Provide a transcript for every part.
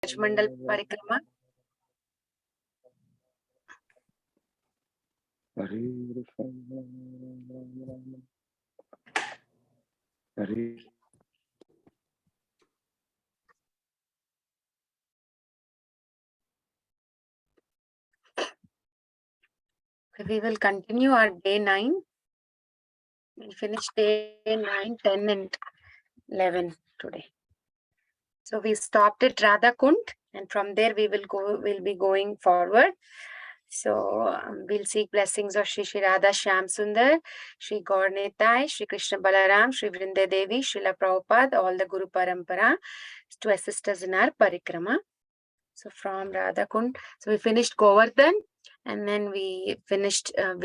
Vraja Mandal Parikrama. We will continue our day 9. We'll finish day 9, 10 and 11 today. So we stopped at Radha Kund, and from there we'll be going forward. So we'll seek blessings of Shri Radha Shyam Sundar, Shri Gaur Nitai, Shri Krishna Balaram, Shri Vrinde Devi, Srila Prabhupada, all the Guru Parampara to assist us in our parikrama. So from Radha Kund, so we finished Govardhan, and then we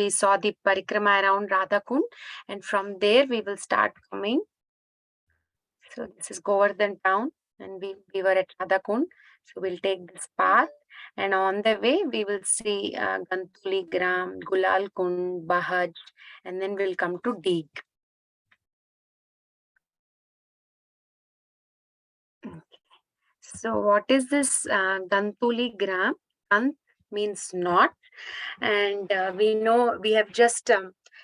saw the parikrama around Radha Kund, and from there we will start coming. So this is Govardhan town, and we were at Radha Kund. So we'll take this path, and on the way we will see Gantuli Gram, Gulal Kund, Bahaj, and then we'll come to Deeg. So what is this Gantuli Gram? Gant means not, and we know we have just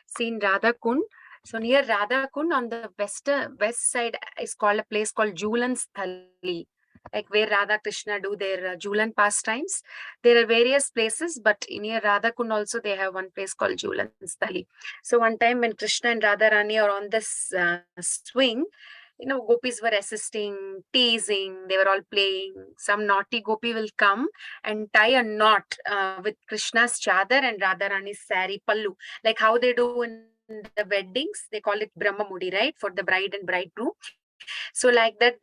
seen Radha Kund. So near Radha Kund on the west side is called a place called Julan Sthali, like where Radha Krishna do their Julan pastimes. There are various places, but near Radha Kund also they have one place called Julan Sthali. So one time when Krishna and Radha Rani are on this swing, gopis were assisting, teasing, they were all playing. Some naughty gopi will come and tie a knot with Krishna's chadar and Radharani's sari pallu, like how they do in the weddings. They call it Brahma Mudi, right, for the bride and bridegroom. So like that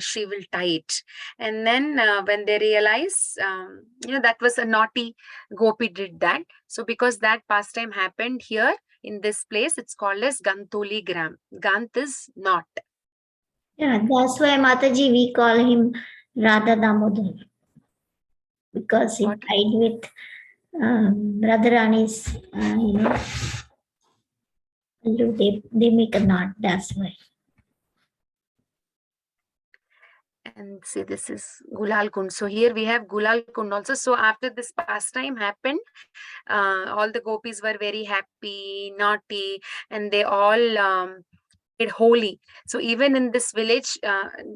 she will tie it, and then when they realize that was a naughty gopi did that. So because that pastime happened here in this place, it's called as Gantuli Gram. Gant is knot. Yeah, that's why Mataji we call him Radha Damodar, because he tied with Radharani's, they make a knot, that's why. And see, this is Gulal Kund. So here we have Gulal Kund also. So after this pastime happened, all the gopis were very happy, naughty, and they all did Holi. So even in this village,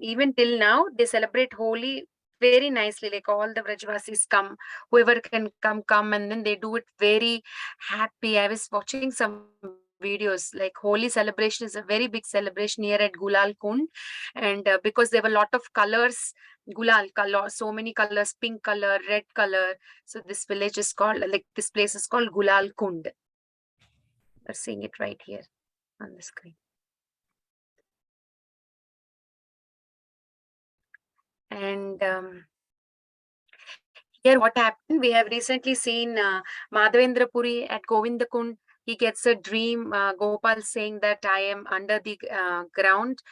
even till now, they celebrate Holi very nicely. Like all the Vrajvasis come, whoever can come, and then they do it very happy. I was watching some videos, like Holi celebration is a very big celebration here at Gulal Kund, and because there were a lot of colors, Gulal color, so many colors, pink color, red color. So this village is called, like this place is called Gulal Kund. We're seeing it right here on the screen. And here what happened, we have recently seen Madhavendra Puri at Govindakund. He gets a dream, Gopal saying that I am under the ground,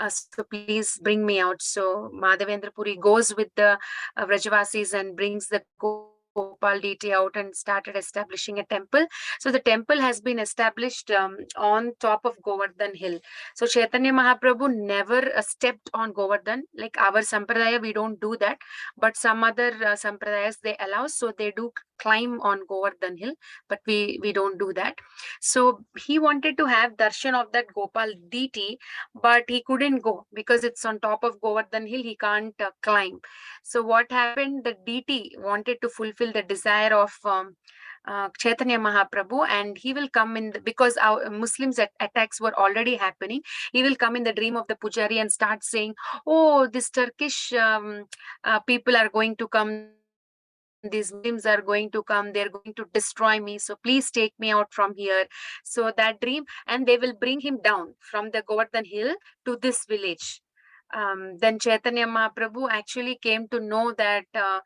so please bring me out. So Madhavendra Puri goes with the Vrajavasis and brings the Gopal deity out and started establishing a temple. So the temple has been established on top of Govardhan hill. So Chaitanya Mahaprabhu never stepped on Govardhan. Like our Sampradaya, we don't do that. But some other Sampradayas, they allow. So they do climb on Govardhan hill, but we don't do that. So he wanted to have darshan of that Gopal deity, but he couldn't go because it's on top of Govardhan hill. He can't climb. So what happened? The deity wanted to fulfill the desire of Chaitanya Mahaprabhu, and he will come in because our Muslims attacks were already happening. He will come in the dream of the pujari and start saying, "Oh, this Turkish people are going to come. These Muslims are going to come. They're going to destroy me. So please take me out from here." So that dream, and they will bring him down from the Govardhan hill to this village. Then Chaitanya Mahaprabhu actually came to know that the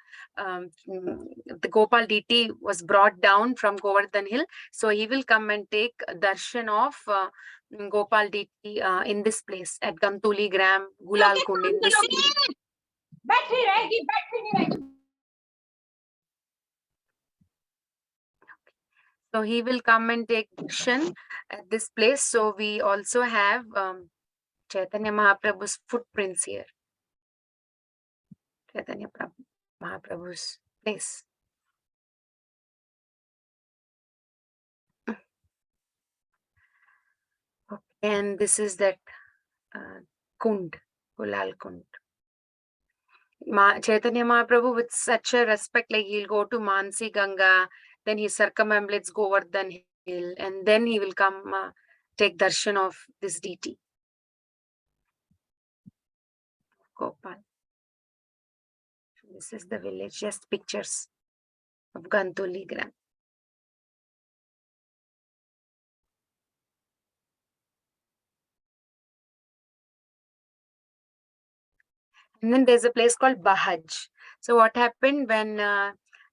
Gopal deity was brought down from Govardhan hill. So he will come and take darshan of Gopal deity in this place at Gantuli Gram, Gulal Kund in this. So he will come and take darshan at this place. So we also have Chaitanya Mahaprabhu's footprints here. Chaitanya Mahaprabhu's place. Okay. And this is that Kund, Kulal Kund. Chaitanya Mahaprabhu, with such a respect, like he'll go to Mansi Ganga, then he circumambulates Govardhan Hill, and then he will come take darshan of this deity, Gopal. This is the village, just pictures of Gantuli Gram. And then there's a place called Bahaj. So what happened when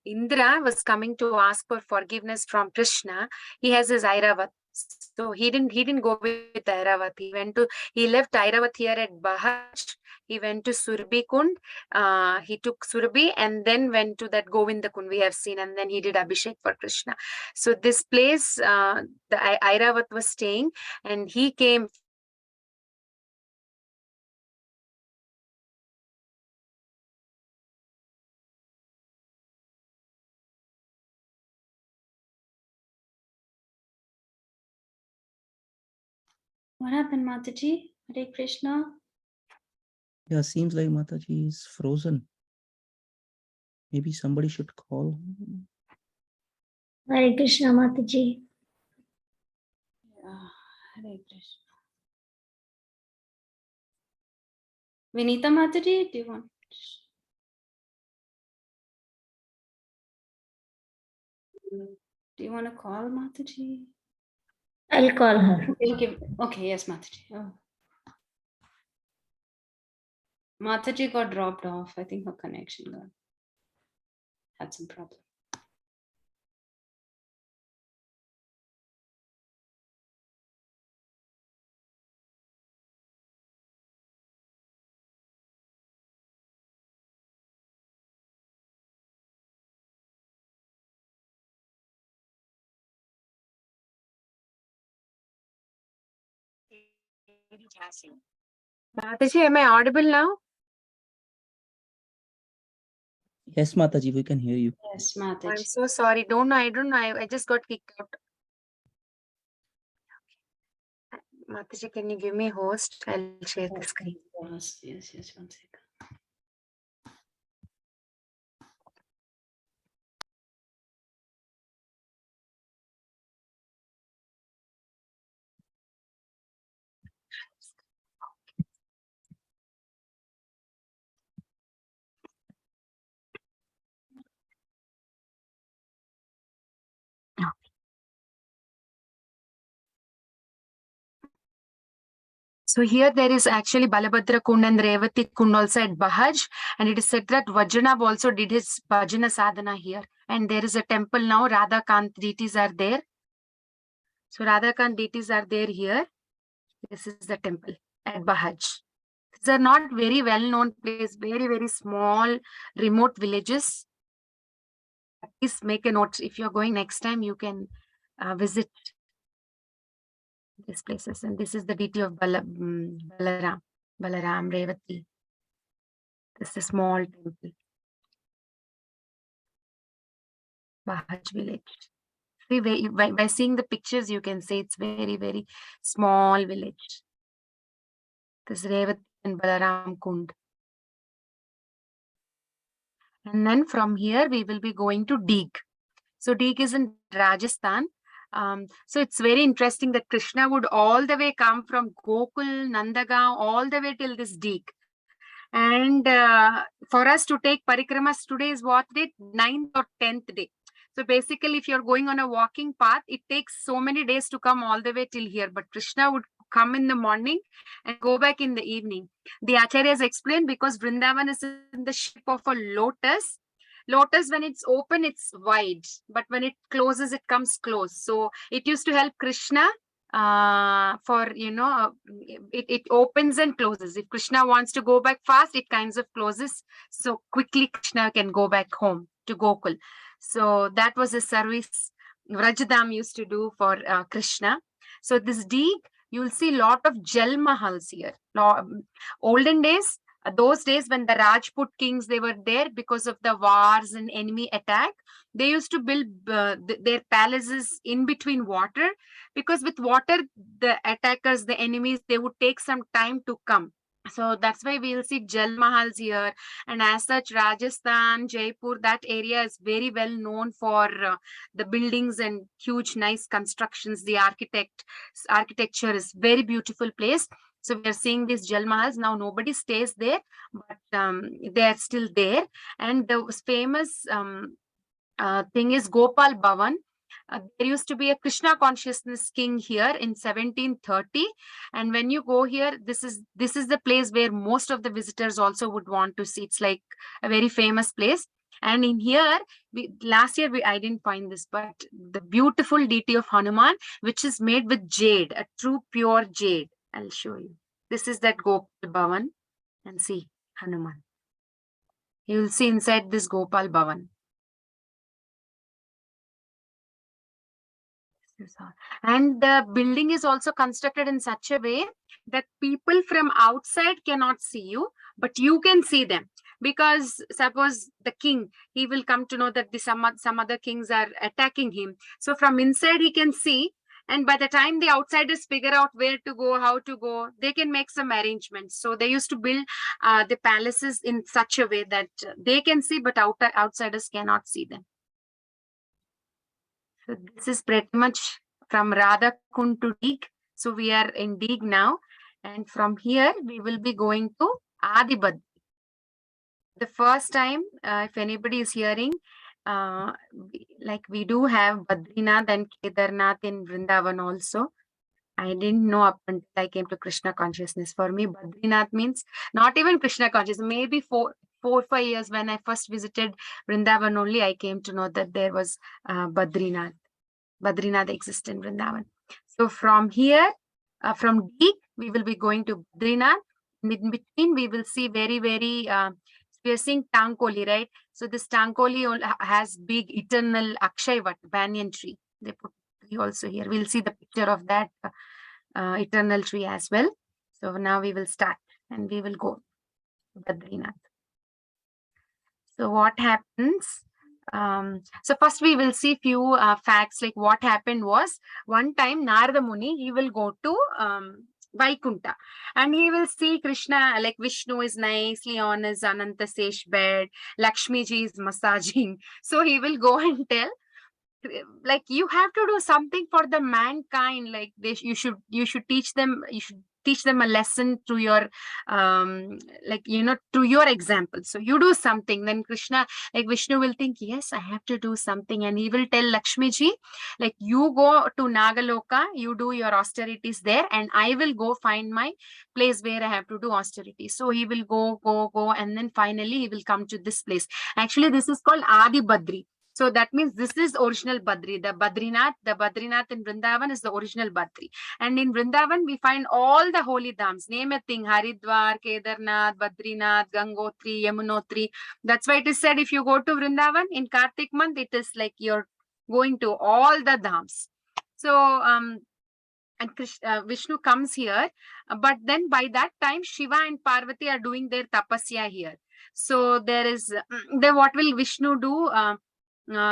Indra was coming to ask for forgiveness from Krishna, he has his Airavat. So he didn't go with Airavat. He left Airavat here at Bahaj. He went to Surbi Kund. He took Surbi and then went to that Govinda Kund we have seen, and then he did Abhishek for Krishna. So this place, the Airavat was staying, and he came. What happened, Mataji? Hare Krishna. Yeah, seems like Mataji is frozen. Maybe somebody should call. Hare Krishna, Mataji. Yeah, Hare Krishna. Vinita Mataji, do you want? Do you want to call Mataji? I'll call her. Okay, yes, Mataji. Oh. Mataji got dropped off. I think her connection had some problem. Mataji, am I audible now? Yes, Mataji, we can hear you. Yes, Mataji. I'm so sorry. I don't know. I just got kicked out. Mataji, can you give me host? I'll share the screen. Yes, 1 second. So here there is actually Balabhadra Kund and Revati Kund also at Bahaj, and it is said that Vajranav also did his bhajana sadhana here. And there is a temple now, Radha Kant deities are there. So Radha Kant deities are there here. This is the temple at Bahaj. These are not very well-known places, very, very small, remote villages. Please make a note. If you're going next time, you can visit these places. And this is the deity of Balaram, Revati. This is a small temple. Bahaj village. See, by seeing the pictures, you can say it's very, very small village. This Revati and Balaram Kund. And then from here, we will be going to Deeg. So Deeg is in Rajasthan. So it's very interesting that Krishna would all the way come from Gokul, Nandagaon, all the way till this Deeg. And for us to take parikramas today is what date? 9th or 10th day. So basically, if you're going on a walking path, it takes so many days to come all the way till here. But Krishna would come in the morning and go back in the evening. The Acharyas explained because Vrindavan is in the shape of a lotus. Lotus, when it's open, it's wide, but when it closes, it comes close. So it used to help Krishna for, it opens and closes. If Krishna wants to go back fast, it kinds of closes. So quickly Krishna can go back home to Gokul. So that was a service Vrajadam used to do for Krishna. So this Deeg, you'll see a lot of Jal Mahals here. Olden days, those days when the Rajput kings, they were there because of the wars and enemy attack. They used to build their palaces in between water, because with water, the attackers, the enemies, they would take some time to come. So that's why we'll see Jal Mahals here. And as such, Rajasthan, Jaipur, that area is very well known for the buildings and huge, nice constructions. The architecture is very beautiful place. So we are seeing these Jal Mahals. Now nobody stays there, but they are still there. And the famous thing is Gopal Bhavan. There used to be a Krishna consciousness king here in 1730, and when you go here, this is the place where most of the visitors also would want to see. It's like a very famous place. And in here, last year I didn't find this, but the beautiful deity of Hanuman, which is made with jade, a true pure jade. I'll show you. This is that Gopal Bhavan, and see Hanuman. You will see inside this Gopal Bhavan. And the building is also constructed in such a way that people from outside cannot see you, but you can see them. Because suppose the king, he will come to know that some other kings are attacking him. So from inside he can see, and by the time the outsiders figure out where to go, how to go, they can make some arrangements. So they used to build the palaces in such a way that they can see, but outsiders cannot see them. So this is pretty much from Radha Kund to Dig. So we are in Dig now. And from here, we will be going to Adibad. The first time, if anybody is hearing, we do have Badrinath and Kedarnath in Vrindavan also. I didn't know up until I came to Krishna consciousness. For me, Badrinath means not even Krishna consciousness. Maybe 4 or 5 years when I first visited Vrindavan only, I came to know that there was Badrinath. Badrinath exists in Vrindavan. So from here, from Dig, we will be going to Badrinath. In between, we will see very, we are seeing Tankoli, right? So this Tankoli has big eternal Akshayvat, banyan tree. They put tree also here. We'll see the picture of that eternal tree as well. So now we will start and we will go to Badrinath. So what happens? So first we will see few facts, like what happened was, one time Narada Muni, he will go to Vaikunta, and he will see Krishna, like Vishnu is nicely on his Ananta Sesh bed, Lakshmi ji is massaging. So he will go and tell, like, you have to do something for the mankind, like you should teach them, a lesson through your through your example. So you do something, then Krishna, like Vishnu will think, yes, I have to do something, and he will tell Lakshmi ji, like, you go to Nagaloka, you do your austerities there, and I will go find my place where I have to do austerities. So he will go, and then finally he will come to this place. Actually, this is called Adi Badri. So that means this is original Badri. The Badrinath in Vrindavan is the original Badri. And in Vrindavan, we find all the holy dhams. Name a thing: Haridwar, Kedarnath, Badrinath, Gangotri, Yamunotri. That's why it is said, if you go to Vrindavan in Kartik month, it is like you're going to all the dhams. So, and Vishnu comes here, but then by that time, Shiva and Parvati are doing their tapasya here. So there is, then what will Vishnu do?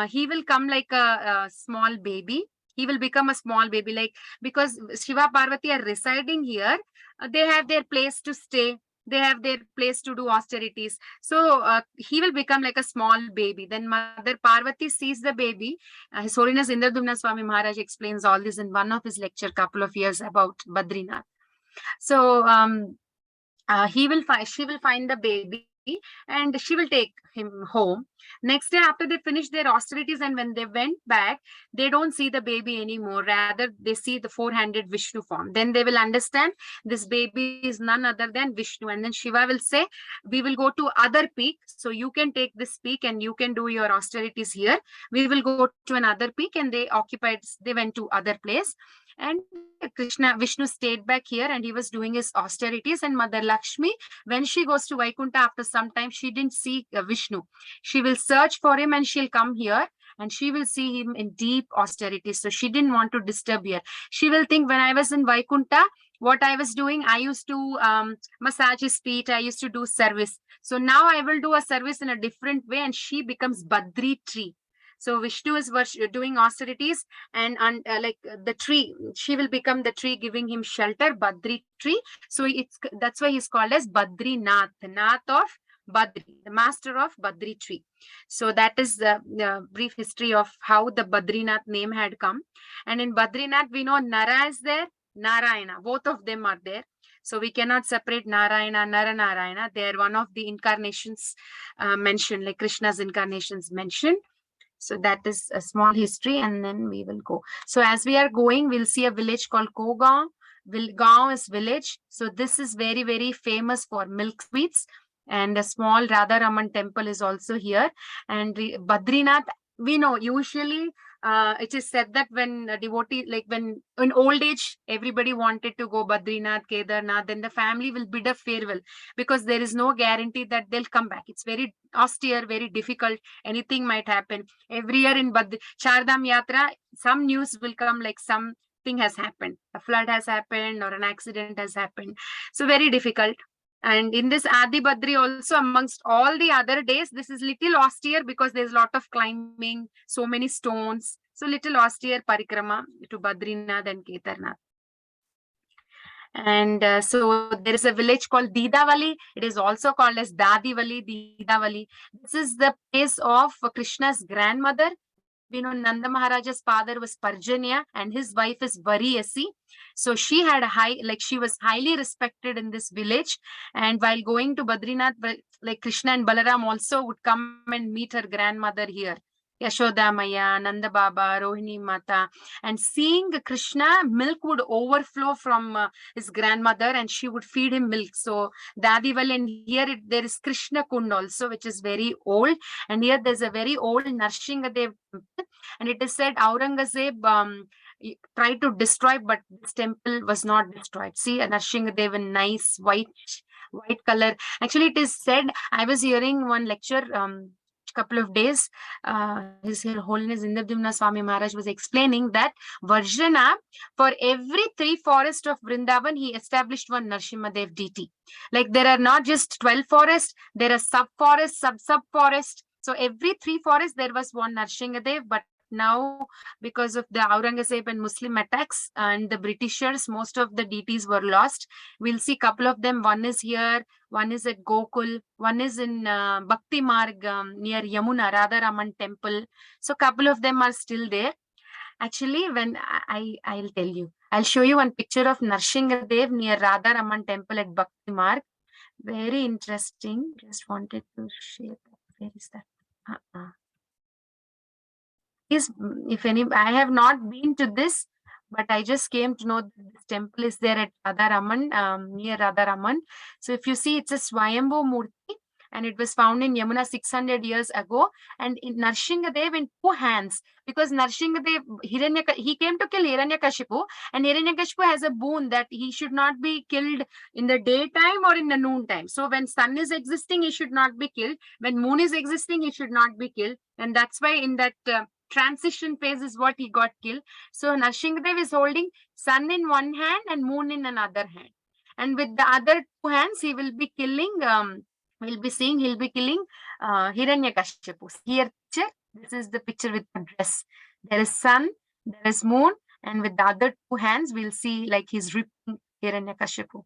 He will come like a small baby. He will become a small baby, like, because Shiva Parvati are residing here, they have their place to stay. They have their place to do austerities. So he will become like a small baby. Then Mother Parvati sees the baby. His Holiness Indradumna Swami Maharaj explains all this in one of his lecture couple of years about Badrinath. So she will find the baby, and she will take him home. Next day, after they finish their austerities, and when they went back, they don't see the baby anymore. Rather, they see the four-handed Vishnu form. Then they will understand this baby is none other than Vishnu. And then Shiva will say, we will go to other peak. So you can take this peak and you can do your austerities here. We will go to another peak, and they went to other place. And Vishnu stayed back here, and he was doing his austerities. And Mother Lakshmi, when she goes to Vaikunta after some time, she didn't see Vishnu. She will search for him, and she'll come here, and she will see him in deep austerities. So she didn't want to disturb here. She will think, when I was in Vaikunta, what I was doing, I used to massage his feet. I used to do service. So now I will do a service in a different way, and she becomes Badri tree. So Vishnu is doing austerities, and the tree, she will become the tree giving him shelter, Badri tree. So that's why he's called as Badrinath, Nath of Badri, the master of Badri tree. So that is the brief history of how the Badrinath name had come. And in Badrinath, we know Nara is there, Narayana, both of them are there. So we cannot separate Narayana, Naranarayana. They are one of the incarnations mentioned, like Krishna's incarnations mentioned. So that is a small history, and then we will go. So as we are going, we'll see a village called Kogaon. Gaon is village. So this is very, very famous for milk sweets. And a small Radha Raman temple is also here. And Badrinath, we know usually it is said that when a devotee, like when in old age, everybody wanted to go Badrinath, Kedarnath, then the family will bid a farewell, because there is no guarantee that they'll come back. It's very austere, very difficult. Anything might happen. Every year in Chardham Yatra, some news will come, like something has happened. A flood has happened or an accident has happened. So very difficult. And in this Adi Badri also, amongst all the other days, this is little austere because there's a lot of climbing, so many stones. So little austere parikrama to Badrinath and Kedarnath. And so there is a village called Didavali. It is also called as Dadivali, Didavali. This is the place of Krishna's grandmother. We know Nanda Maharaja's father was Parjanya and his wife is Variyasi. So she had she was highly respected in this village. And while going to Badrinath, like Krishna and Balaram also would come and meet her grandmother here. Yashoda Maya, Nanda Baba, Rohini Mata. And seeing Krishna, milk would overflow from his grandmother and she would feed him milk. So Dadival, and here there is Krishna Kund also, which is very old. And here there's a very old Narshingadev temple. And it is said Aurangzeb tried to destroy, but this temple was not destroyed. See, a Narshingadev in nice white color. Actually, it is said, I was hearing one lecture couple of days, His Holiness Indradyumna Swami Maharaj was explaining that Varjana, for every 3 forests of Vrindavan, he established one Narsimhadev deity. Like there are not just 12 forests, there are sub-forests, sub-forests. So every 3 forests, there was one Narsingadev, but now because of the Aurangzeb and Muslim attacks and the Britishers, most of the deities were lost. We'll see a couple of them. One is here, one is at Gokul, one is in Bhakti Marg near Yamuna, Radha Raman temple. So a couple of them are still there. Actually, when I'll tell you, I'll show you one picture of Narshingadev near Radha Raman temple at Bhakti Marg. Very interesting. Just wanted to share that. Where is that? If any, I have not been to this, but I just came to know that this temple is there at Radha Raman, near Radha Raman. So if you see, it's a Swayambhu Murti, and it was found in Yamuna 600 years ago. And in Narshingadev in 2 hands, because Narshingadev, he came to kill Hiranyakashipu, and Hiranyakashipu has a boon that he should not be killed in the daytime or in the noon time. So when sun is existing, he should not be killed. When moon is existing, he should not be killed. And that's why in that transition phase is what he got killed. So Narshingadev is holding sun in one hand and moon in another hand. And with the other 2 hands, he will be killing, he'll be killing Hiranyakashipu. Here, picture, this is the picture with the dress. There is sun, there is moon, and with the other 2 hands, we'll see like he's ripping Hiranyakashipu.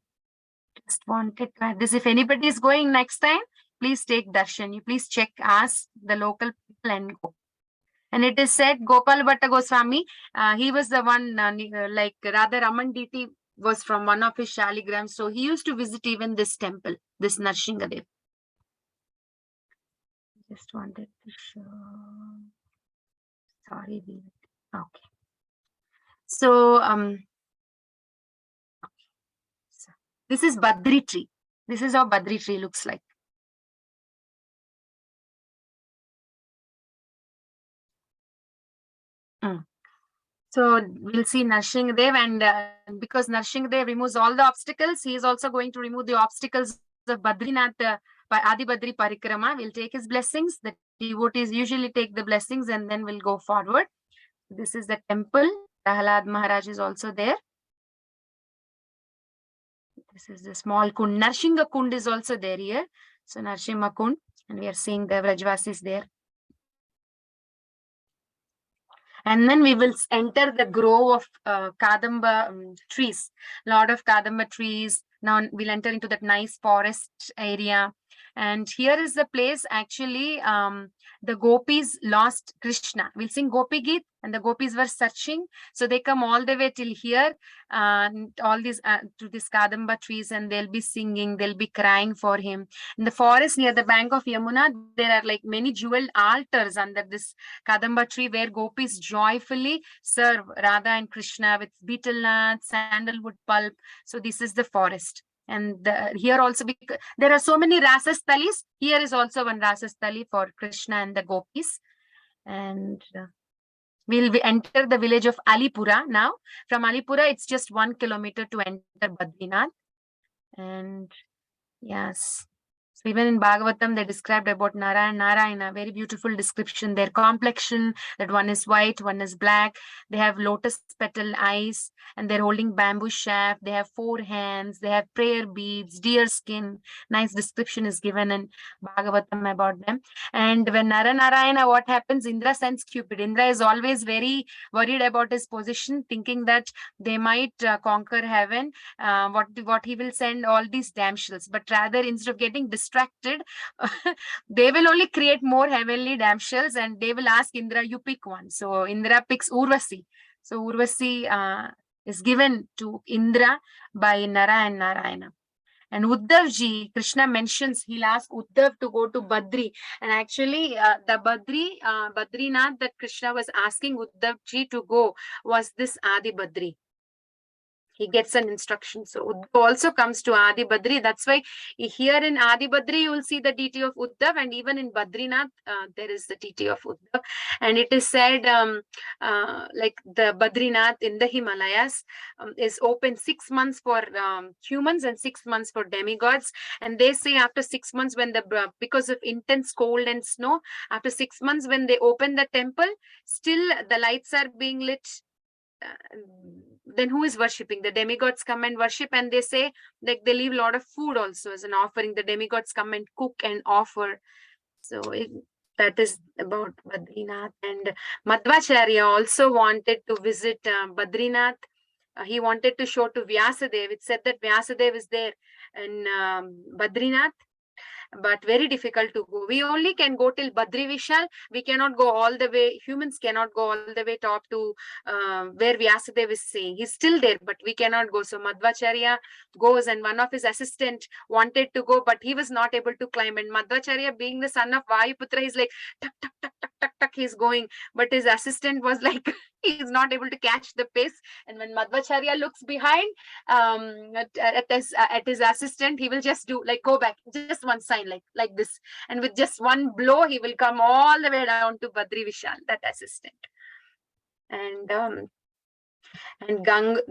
Just wanted to add this. If anybody is going next time, please take darshan. You please check, ask the local people and go. And it is said Gopal Bhatta Goswami, he was the one, like Radha Raman deity was from one of his shaligrams. So he used to visit even this temple, this Narshingadev. Just wanted to show. Sorry. Okay. So, so this is Badri tree. This is how Badri tree looks like. So we'll see Narshingadev, and because Narshingadev removes all the obstacles, he is also going to remove the obstacles of Badrinath Adi Badri Parikrama. We'll take his blessings. The devotees usually take the blessings and then we'll go forward. This is the temple. Prahalad Maharaj is also there. This is the small kund. Narshinga kund is also there here. So Narsimha kund, and we are seeing the Vrajvasis there. And then we will enter the grove of Kadamba trees. Lot of Kadamba trees. Now we'll enter into that nice forest area. And here is the place actually the gopis lost Krishna. We'll sing Gopi Geet, and the gopis were searching. So they come all the way till here, all these to these Kadamba trees, and they'll be singing, they'll be crying for him. In the forest near the bank of Yamuna, there are like many jeweled altars under this Kadamba tree where gopis joyfully serve Radha and Krishna with betel nuts, sandalwood pulp. So this is the forest. And here also, because there are so many Rasastalis, here is also one Rasastali for Krishna and the gopis. And we'll enter the village of Alipura now. From Alipura, it's just 1 kilometer to enter Badrinath. And yes, so even in Bhagavatam, they described about Narayana, very beautiful description. Their complexion, that one is white, one is black. They have lotus petal eyes, and they're holding bamboo shaft. They have 4 hands. They have prayer beads, deer skin. Nice description is given in Bhagavatam about them. And when Narayana, what happens? Indra sends Cupid. Indra is always very worried about his position, thinking that they might conquer heaven. What he will send all these damsels, but rather instead of getting distracted, they will only create more heavenly damsels, and they will ask Indra, you pick one. So Indra picks Urvasi. So Urvasi is given to Indra by Nara and Narayana. And Uddhavji, Krishna mentions he'll ask Uddhav to go to Badri. And actually, the Badrinath that Krishna was asking Uddhavji to go was this Adi Badri. He gets an instruction. So Uddhav also comes to Adi Badri. That's why here in Adi Badri, you will see the deity of Uddhav, and even in Badrinath, there is the deity of Uddhav. And it is said like the Badrinath in the Himalayas is open 6 months for humans and 6 months for demigods. And they say after 6 months, when because of intense cold and snow, after 6 months when they open the temple, still the lights are being lit. Then who is worshipping? The demigods come and worship, and they say like they leave a lot of food also as an offering. The demigods come and cook and offer. So that is about Badrinath. And Madhvacharya also wanted to visit Badrinath. He wanted to show to Vyasadev. It said that Vyasadev is there in Badrinath, but very difficult to go. We only can go till Badri Vishal. We cannot go all the way. Humans cannot go all the way top to where Vyasadev is saying. He's still there, but we cannot go. So Madhvacharya goes, and one of his assistant wanted to go, but he was not able to climb. And Madhvacharya, being the son of Vayuputra, he's like, tuck, tuck, tuck, tuck, tuck, tuck, he's going. But his assistant was like, he's not able to catch the pace. And when Madhvacharya looks behind at his assistant, he will just do like, go back, just one sign like this. And with just one blow, he will come all the way down to Badri Vishal, that assistant. And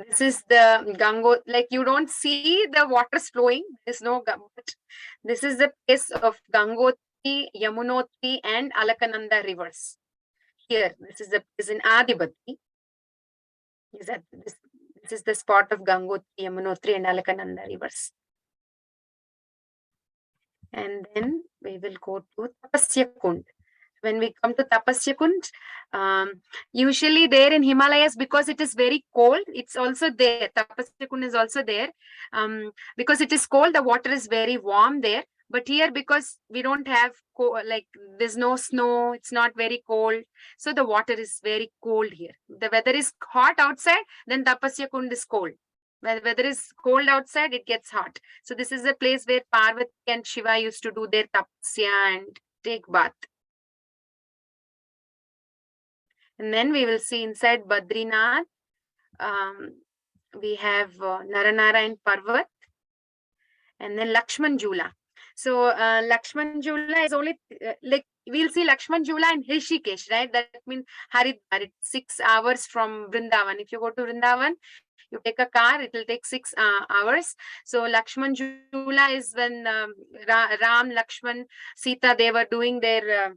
this is the Gango, like you don't see the waters flowing. There's no, but this is the place of Gangotri, Yamunotri, and Alakananda rivers. Here, this is the place in Adibadri. This is the spot of Gangotri, Yamunotri, and Alakananda rivers. And then we will go to Tapasya Kund. When we come to Tapasya Kund, usually there in Himalayas, because it is very cold, it's also there. Tapasya Kund is also there. Because it is cold, the water is very warm there. But here, because we don't have, there's no snow, it's not very cold. So the water is very cold here. The weather is hot outside, then Tapasya Kund is cold. When weather is cold outside, it gets hot. So this is a place where Parvati and Shiva used to do their tapasya and take bath. And then we will see inside Badrinath, we have Naranarayan Parvat, and then Lakshman Jula. So Lakshman Jula is only we'll see Lakshman Jula in Rishikesh, right? That means Haridwar. It's 6 hours from Vrindavan. If you go to Vrindavan, you take a car, it will take 6 hours. So Lakshman Jula is when Ram, Lakshman, Sita, they were doing their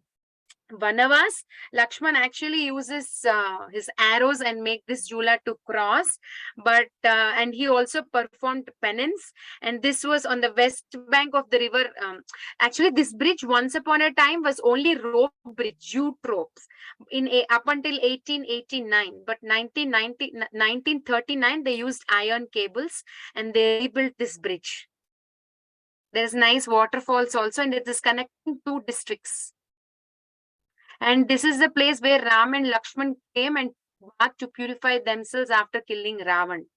Vanavas, Lakshman actually uses his arrows and make this jula to cross, but and he also performed penance, and this was on the west bank of the river. Actually, this bridge once upon a time was only rope bridge, jute ropes, up until 1889. But 1939 they used iron cables and they rebuilt this bridge. There's nice waterfalls also, and it is connecting two districts. And this is the place where Ram and Lakshman came and bath to purify themselves after killing Ravan.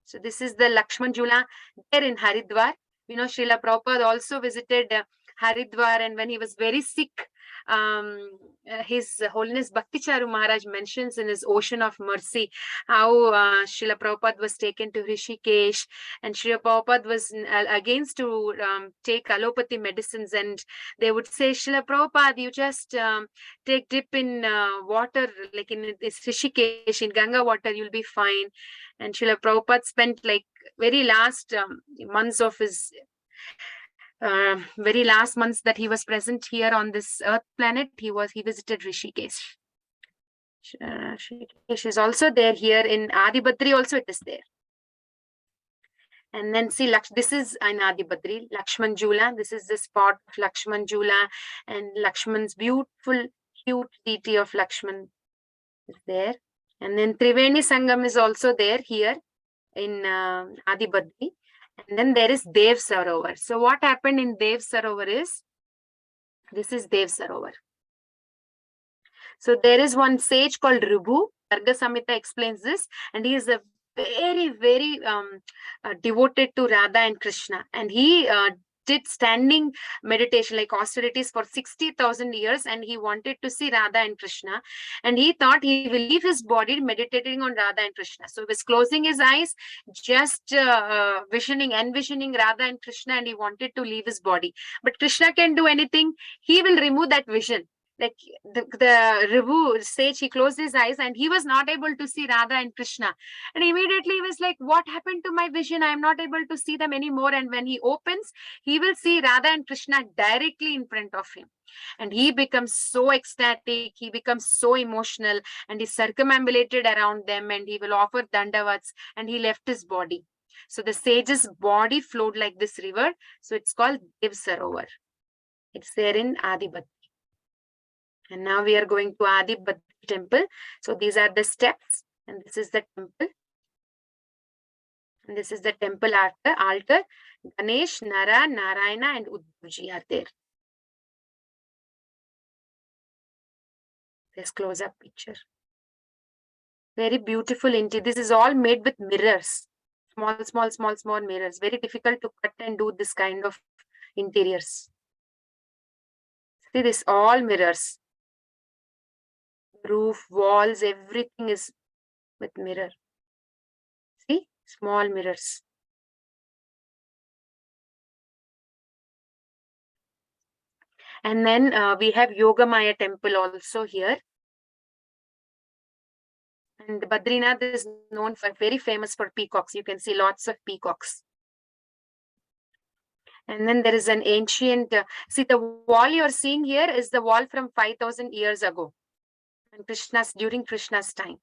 So this is the Lakshman Jula there in Haridwar. You know, Srila Prabhupada also visited Haridwar, and when he was very sick, His Holiness Bhakti Charu Maharaj mentions in his Ocean of Mercy how Srila Prabhupada was taken to Rishikesh, and Srila Prabhupada was against to take allopathy medicines, and they would say, Srila Prabhupada, you just take dip in water, like in this Rishikesh, in Ganga water, you'll be fine. And Srila Prabhupada spent like very last months of his very last months that he was present here on this earth planet, he visited Rishikesh. Rishikesh is also there here in Adibadri also, it is there. And then see, this is in Adibadri, Lakshman Jula. This is the spot of Lakshman Jula, and Lakshman's beautiful, cute deity of Lakshman is there. And then Triveni Sangam is also there here in Adibadri. And then there is Dev Sarovar. So what happened in Dev Sarovar is, this is Dev Sarovar. So there is one sage called Ribhu. Garga Samhita explains this, and he is a very, very devoted to Radha and Krishna. And he did standing meditation, like austerities, for 60,000 years, and he wanted to see Radha and Krishna, and he thought he will leave his body meditating on Radha and Krishna. So he was closing his eyes, just envisioning Radha and Krishna, and he wanted to leave his body. But Krishna can do anything. He will remove that vision. Like the Ribhu sage, he closed his eyes and he was not able to see Radha and Krishna. And immediately he was like, what happened to my vision? I am not able to see them anymore. And when he opens, he will see Radha and Krishna directly in front of him. And he becomes so ecstatic, he becomes so emotional, and he circumambulated around them, and he will offer dandavats, and he left his body. So the sage's body flowed like this river. So it's called Dev Sarovar. It's there in Adibadri. And now we are going to Adibadri temple. So these are the steps, and this is the temple. And this is the temple altar. Ganesh, Nara, Narayana, and Uddhavji are there. This close-up picture. Very beautiful interior. This is all made with mirrors. Small mirrors. Very difficult to cut and do this kind of interiors. See, this all mirrors. Roof, walls, everything is with mirror. See, small mirrors. And then we have Yogamaya temple also here. And Badrinath is known for, very famous for peacocks. You can see lots of peacocks. And then there is an ancient, see the wall you're seeing here is the wall from 5,000 years ago. And during Krishna's time.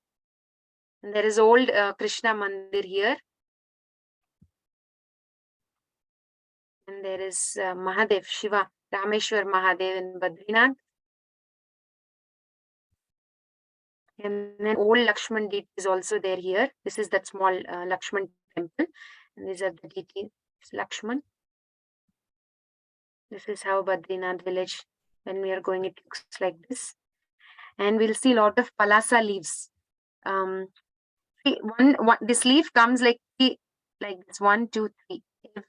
And there is old Krishna Mandir here. And there is Mahadev, Shiva, Rameshwar Mahadev in Badrinath. And then old Lakshman deity is also there here. This is that small Lakshman temple. And these are the deities, Lakshman. This is how Badrinath village, when we are going, it looks like this. And we'll see a lot of palasa leaves. See, this leaf comes like this, 1, 2, 3.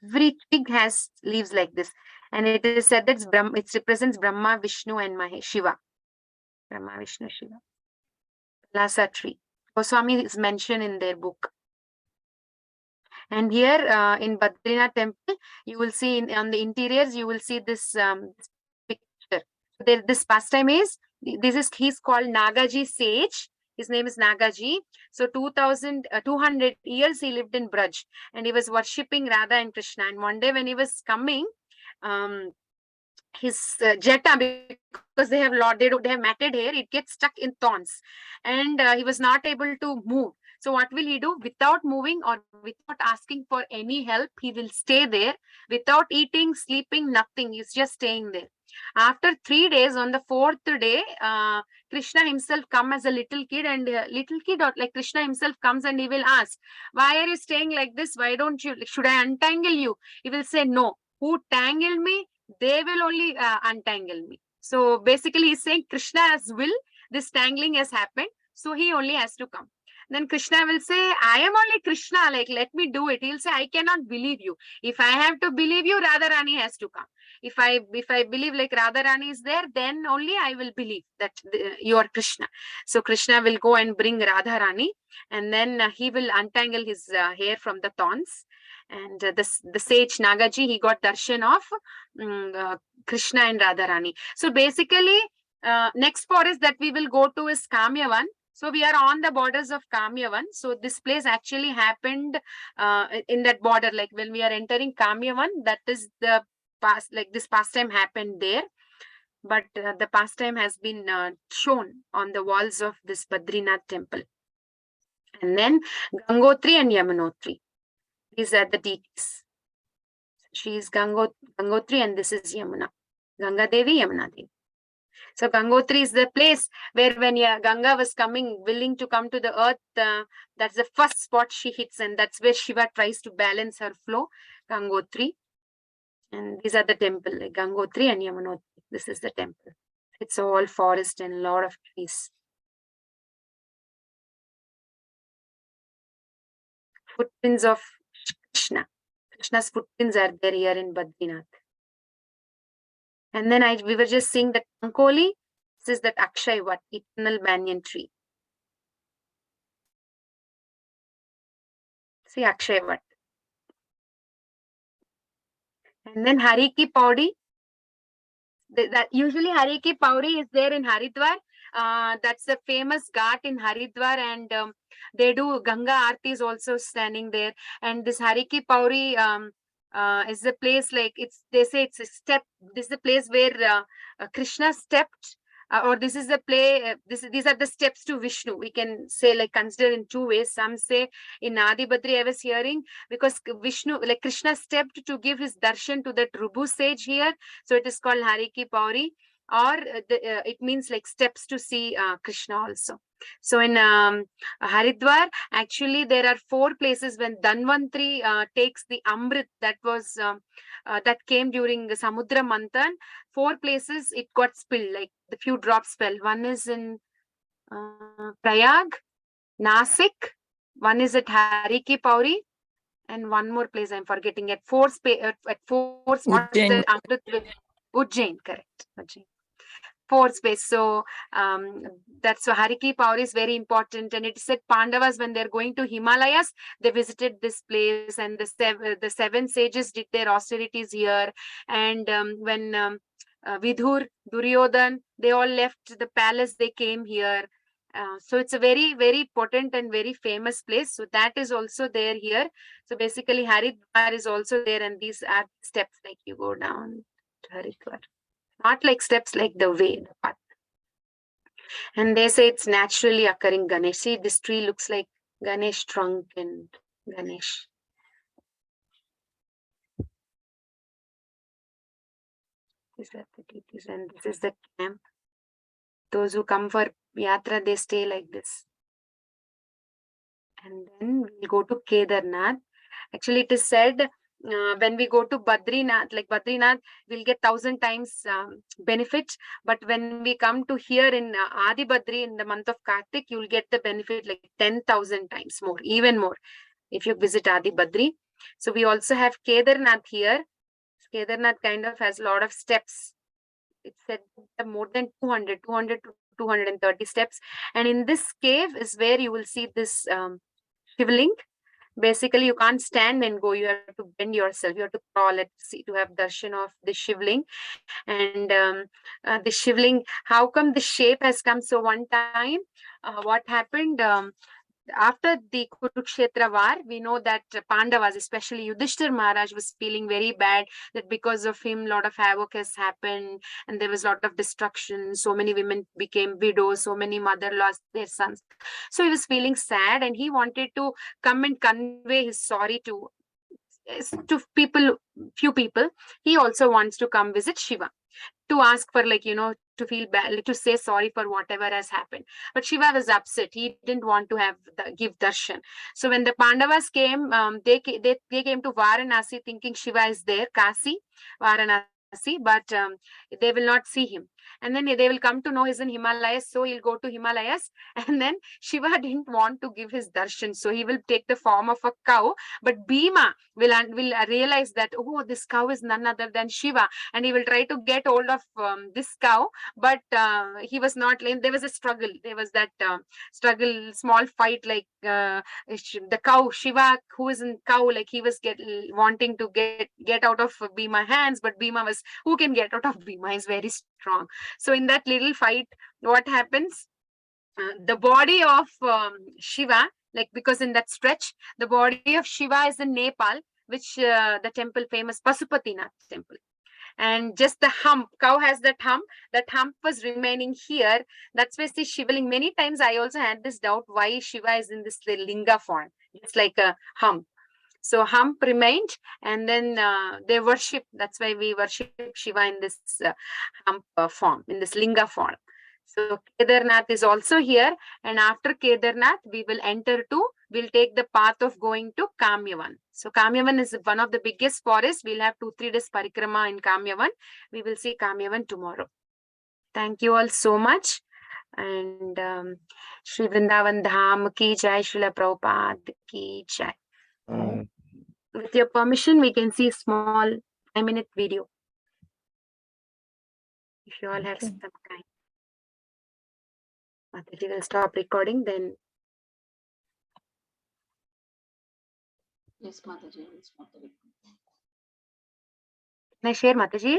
Every twig has leaves like this. And it is said that it represents Brahma, Vishnu, and Shiva. Brahma, Vishnu, Shiva. Palasa tree. Goswami is mentioned in their book. And here in Badrinath temple, you will see on the interiors, you will see this picture. This pastime is, he's called Nagaji sage. His name is Nagaji. So 200 years he lived in Braj, and he was worshipping Radha and Krishna. And one day when he was coming, his jeta, because they have matted hair, it gets stuck in thorns, and he was not able to move. So what will he do? Without moving or without asking for any help, he will stay there without eating, sleeping, nothing. He's just staying there. After 3 days, on the fourth day, Krishna himself come as a little kid, and or like Krishna himself comes and he will ask, why are you staying like this? Why don't you, should I untangle you? He will say, no. Who tangled me, they will only untangle me. So basically he's saying Krishna's will, this tangling has happened, so he only has to come. Then Krishna will say, I am only Krishna, like let me do it. He'll say, I cannot believe you. If I have to believe you, Radharani has to come. If I believe like Radharani is there, then only I will believe that you are Krishna. So Krishna will go and bring Radharani, and then he will untangle his hair from the thorns. And the sage Nagaji, he got darshan of Krishna and Radharani. So basically, next forest that we will go to is Kamyavan. So we are on the borders of Kamyavan. So this place actually happened in that border. Like when we are entering Kamyavan, that is the past. Like this pastime happened there, but the pastime has been shown on the walls of this Badrinath temple. And then Gangotri and Yamunotri. These are the deities. She is Gangotri, and this is Yamuna. Ganga Devi, Yamuna Devi. So Gangotri is the place where when Ganga was willing to come to the earth, that's the first spot she hits, and that's where Shiva tries to balance her flow, Gangotri. And these are the temple, like Gangotri and Yamunotri. This is the temple. It's all forest and a lot of trees. Footprints of Krishna. Krishna's footprints are there here in Badrinath. And then we were just seeing that Ankoli. This is that Akshay Vat, eternal banyan tree. See Akshay Vat. And then Hari Ki Paudi. That usually Hari Ki Paudi is there in Haridwar. That's the famous ghat in Haridwar, and they do Ganga Aarti is also standing there. And this Hari Ki Paudi is the place, like they say it's a step. This is the place where Krishna stepped, or this is the these are the steps to Vishnu. We can say, like, consider in two ways. Some say in Adi Badri, I was hearing, because Vishnu, like Krishna stepped to give his darshan to that Rubu sage here, so it is called Hari Ki Pauri, or it means like steps to see Krishna also. So in Haridwar, actually there are 4 places when Dhanvantri takes the Amrit that was that came during the Samudra Manthan. 4 places it got spilled, like the few drops fell. One is in Prayag, Nasik, one is at Hari Ki Pauri, and one more place I'm forgetting. At 4 spots, Ujjain. Amrit will Ujjain, correct. Ujjain. 4 space. So that's why Hari Ki Pauri is very important. And it said Pandavas, when they're going to Himalayas, they visited this place, and the 7 sages did their austerities here. And when Vidhur, Duryodhan, they all left the palace, they came here. So it's a very, very potent and very famous place. So that is also there here. So basically Haridwar is also there, and these are steps, like you go down to Haridwar. Not like steps, like the way, the path. And they say it's naturally occurring Ganesh. See, this tree looks like Ganesh trunk and Ganesh. These are the deities, and this is the camp. Those who come for Yatra, they stay like this. And then we'll go to Kedarnath. Actually, it is said when we go to Badrinath, like Badrinath, we'll get 1,000 times benefit. But when we come to here in Adi Badri in the month of Kartik, you'll get the benefit like 10,000 times more, even more, if you visit Adi Badri. So we also have Kedarnath here. Kedarnath kind of has a lot of steps. It said more than 200 to 230 steps. And in this cave is where you will see this Shivling. Basically, you can't stand and go. You have to bend yourself. You have to crawl to have darshan of the Shivling. And the Shivling, how come the shape has come? So one time, what happened? after the Kurukshetra war, we know that Pandavas, especially Yudhishthir Maharaj, was feeling very bad that because of him, a lot of havoc has happened and there was a lot of destruction. So many women became widows, so many mother lost their sons. So he was feeling sad and he wanted to come and convey his sorry to people, few people. He also wants to come visit Shiva to ask for, like, to feel bad, like, to say sorry for whatever has happened. But Shiva was upset. He didn't want to give darshan. So when the Pandavas came, they came to Varanasi thinking Shiva is there, Kasi, Varanasi, but they will not see him. And then they will come to know he's in Himalayas, so he'll go to Himalayas. And then Shiva didn't want to give his darshan, so he will take the form of a cow. But Bhima will realize that, oh, this cow is none other than Shiva, and he will try to get hold of this cow. But he was not. There was a struggle. There was that struggle, small fight. Like the cow, Shiva, who is in cow, like he was wanting to get out of Bhima hands, but Bhima was, who can get out of Bhima? Is very strong. So in that little fight, what happens? The body of Shiva, like, because in that stretch, the body of Shiva is in Nepal, which the temple, famous Pasupatinath temple. And just the hump, cow has that hump was remaining here. That's why see Shivaling. Many times I also had this doubt why Shiva is in this linga form. It's like a hump. So hump remained, and then they worship. That's why we worship Shiva in this hump form, in this linga form. So Kedarnath is also here, and after Kedarnath, we'll take the path of going to Kamyavan. So Kamyavan is one of the biggest forests. We'll have 2-3 days parikrama in Kamyavan. We will see Kamyavan tomorrow. Thank you all so much. And Shri Vrindavan Dham ki jai, Srila Prabhupada ki jai. With your permission, we can see a small 5-minute video. If you all have some time. Mataji will stop recording, then. Yes, Mataji, will stop the recording. Can I share, Mataji?